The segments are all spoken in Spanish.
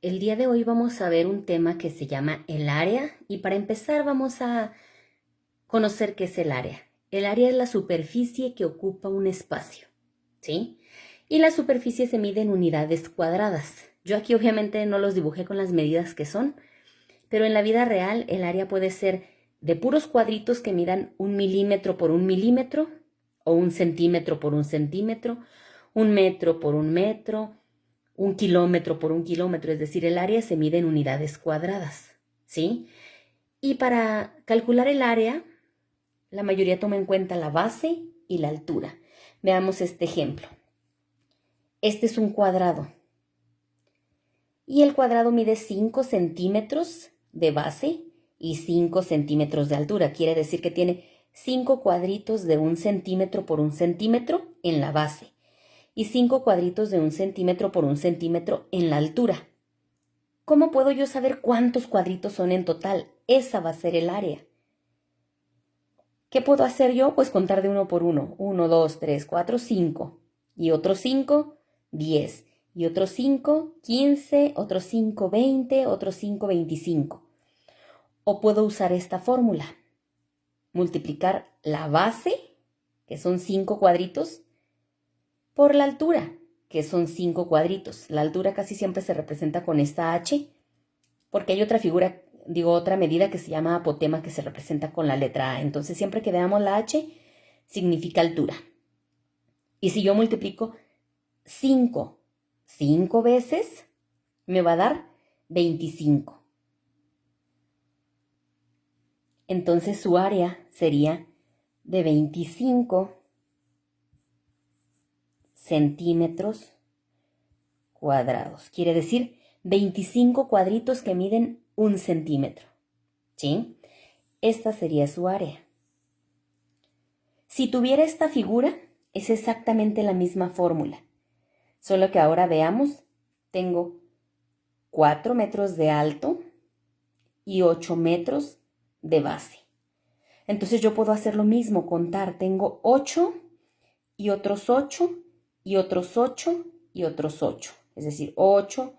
El día de hoy vamos a ver un tema que se llama el área y para empezar vamos a conocer qué es el área. El área es la superficie que ocupa un espacio, ¿sí? Y la superficie se mide en unidades cuadradas. Yo aquí obviamente no los dibujé con las medidas que son, pero en la vida real el área puede ser de puros cuadritos que midan 1 milímetro por 1 milímetro, o 1 centímetro por 1 centímetro, 1 metro por 1 metro, 1 kilómetro por 1 kilómetro, es decir, el área se mide en unidades cuadradas, ¿sí? Y para calcular el área, la mayoría toma en cuenta la base y la altura. Veamos este ejemplo. Este es un cuadrado. Y el cuadrado mide 5 centímetros de base y 5 centímetros de altura. Quiere decir que tiene 5 cuadritos de 1 centímetro por 1 centímetro en la base y 5 cuadritos de 1 centímetro por 1 centímetro en la altura. ¿Cómo puedo yo saber cuántos cuadritos son en total? Esa va a ser el área. ¿Qué puedo hacer yo? Pues contar de uno por uno. 1, 2, 3, 4, 5. Y otros 5, 10. Y otros 5, 15. Otros 5, 20. Otros 5, 25. O puedo usar esta fórmula. Multiplicar la base, que son 5 cuadritos, por la altura, que son 5 cuadritos. La altura casi siempre se representa con esta H, porque hay otra figura, otra medida que se llama apotema, que se representa con la letra A. Entonces, siempre que veamos la H, significa altura. Y si yo multiplico 5 veces, me va a dar 25. Entonces, su área sería de 25 centímetros cuadrados. Quiere decir 25 cuadritos que miden 1 centímetro. ¿Sí? Esta sería su área. Si tuviera esta figura, es exactamente la misma fórmula. Solo que ahora veamos, tengo 4 metros de alto y 8 metros de base. Entonces yo puedo hacer lo mismo, contar. Tengo 8 y otros 8 y otros 8 y otros 8. Es decir, 8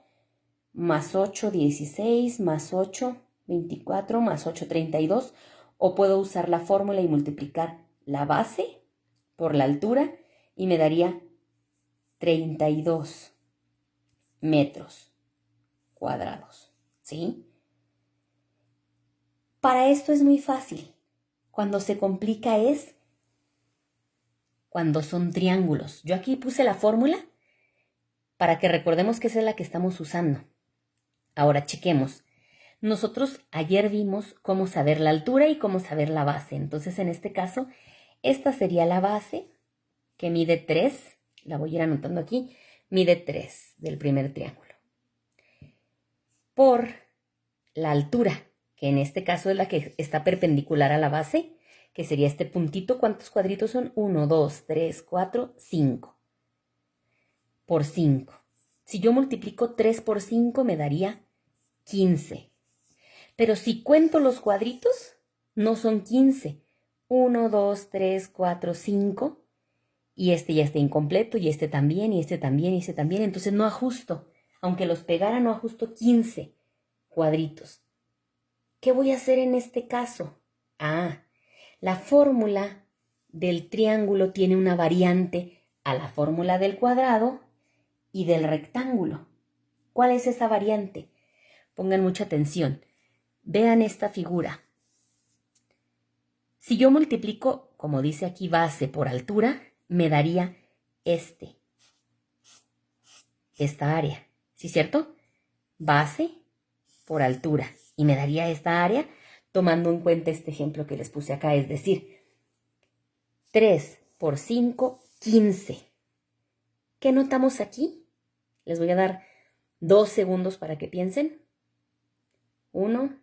más 8, 16, más 8, 24, más 8, 32. O puedo usar la fórmula y multiplicar la base por la altura y me daría 32 metros cuadrados, ¿sí? Para esto es muy fácil. Cuando se complica es cuando son triángulos. Yo aquí puse la fórmula para que recordemos que esa es la que estamos usando. Ahora chequemos. Nosotros ayer vimos cómo saber la altura y cómo saber la base. Entonces, en este caso, esta sería la base, que mide 3. La voy a ir anotando aquí. Mide 3 del primer triángulo. Por la altura, que en este caso es la que está perpendicular a la base, que sería este puntito. ¿Cuántos cuadritos son? 1, 2, 3, 4, 5. Por 5. Si yo multiplico 3 por 5 me daría 15. Pero si cuento los cuadritos, no son 15. 1, 2, 3, 4, 5. Y este ya está incompleto, y este también, y este también, y este también. Entonces no ajusto. Aunque los pegara, no ajusto 15 cuadritos. ¿Qué voy a hacer en este caso? La fórmula del triángulo tiene una variante a la fórmula del cuadrado y del rectángulo. ¿Cuál es esa variante? Pongan mucha atención. Vean esta figura. Si yo multiplico, como dice aquí, base por altura, me daría esta área. ¿Sí, cierto? Base por altura. Y me daría esta área tomando en cuenta este ejemplo que les puse acá, es decir, 3 por 5, 15. ¿Qué notamos aquí? Les voy a dar 2 segundos para que piensen. 1,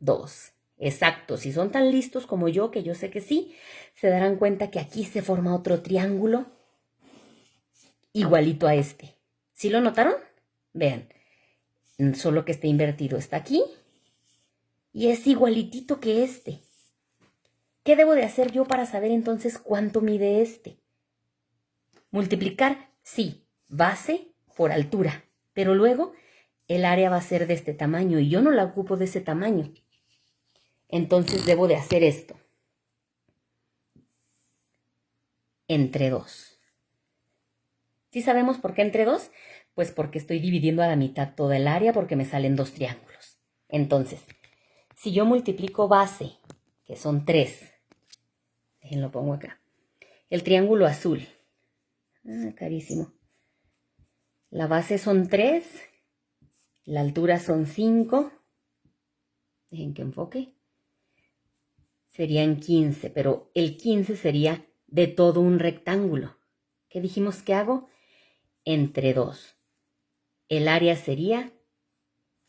2. Exacto, si son tan listos como yo, que yo sé que sí, se darán cuenta que aquí se forma otro triángulo igualito a este. ¿Sí lo notaron? Vean, solo que está invertido. Está aquí y es igualitito que este. ¿Qué debo de hacer yo para saber entonces cuánto mide este? Multiplicar, sí, base por altura, Pero luego el área va a ser de este tamaño y yo no la ocupo de ese tamaño. Entonces debo de hacer esto. Entre 2. ¿Sí sabemos por qué entre 2? Pues porque estoy dividiendo a la mitad toda el área porque me salen 2 triángulos. Entonces, si yo multiplico base, que son 3, déjenlo pongo acá. El triángulo azul, carísimo. La base son 3, la altura son 5. Dejen que enfoque. Serían 15, pero el 15 sería de todo un rectángulo. ¿Qué dijimos que hago? Entre 2. El área sería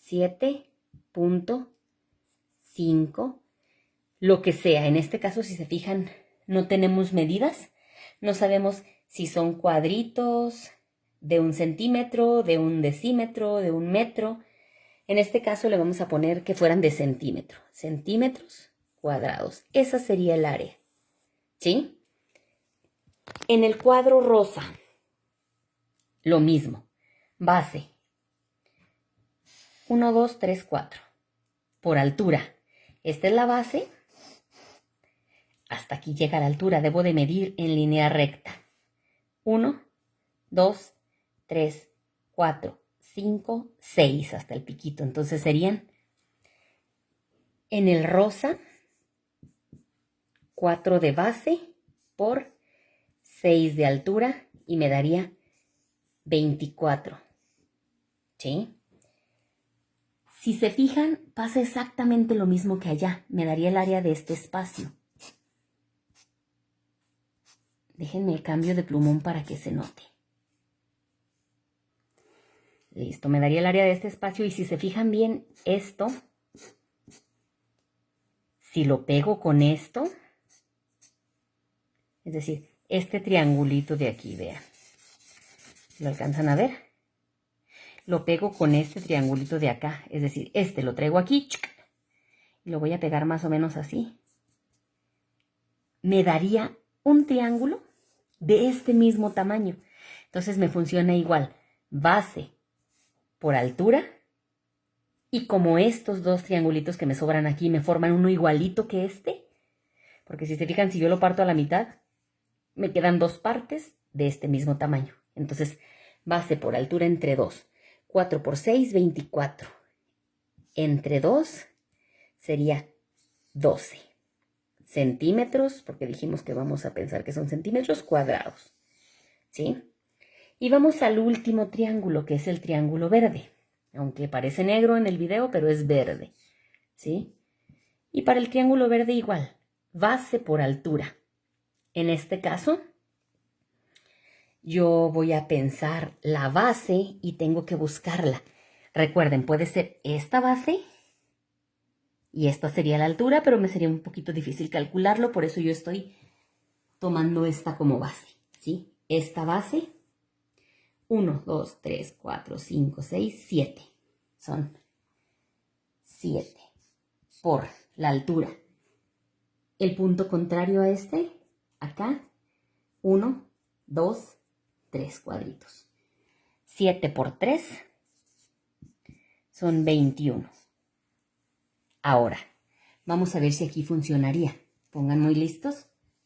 7.5, lo que sea. En este caso, si se fijan, no tenemos medidas. No sabemos si son cuadritos de 1 centímetro, de 1 decímetro, de 1 metro. En este caso le vamos a poner que fueran de centímetro. Centímetros cuadrados. Esa sería el área. ¿Sí? En el cuadro rosa, lo mismo. Base. 1, 2, 3, 4. Por altura. Esta es la base. Hasta aquí llega la altura. Debo de medir en línea recta. 1, 2, 3, 4, 5, 6 hasta el piquito. Entonces serían en el rosa 4 de base por 6 de altura y me daría 24. ¿Sí? Si se fijan, pasa exactamente lo mismo que allá. Me daría el área de este espacio. Déjenme el cambio de plumón para que se note. Listo, me daría el área de este espacio y si se fijan bien, esto, si lo pego con esto, es decir, este triangulito de aquí, vean. ¿Lo alcanzan a ver? Lo pego con este triangulito de acá, es decir, este lo traigo aquí y lo voy a pegar más o menos así. Me daría un triángulo de este mismo tamaño. Entonces me funciona igual, base por altura y como estos 2 triangulitos que me sobran aquí me forman uno igualito que este, porque si se fijan, si yo lo parto a la mitad, me quedan 2 partes de este mismo tamaño. Entonces, base por altura entre 2. 4 por 6, 24. Entre 2 sería 12 centímetros, porque dijimos que vamos a pensar que son centímetros cuadrados. ¿Sí? Y vamos al último triángulo, que es el triángulo verde. Aunque parece negro en el video, pero es verde. ¿Sí? Y para el triángulo verde igual, base por altura. En este caso, yo voy a pensar la base y tengo que buscarla. Recuerden, puede ser esta base y esta sería la altura, pero me sería un poquito difícil calcularlo, por eso yo estoy tomando esta como base, ¿sí? Esta base, 1, 2, 3, 4, 5, 6, 7. Son 7 por la altura. El punto contrario a este, acá, 1, 2, 3 cuadritos. 7 por 3 son 21. Ahora, vamos a ver si aquí funcionaría. Pongan muy listos.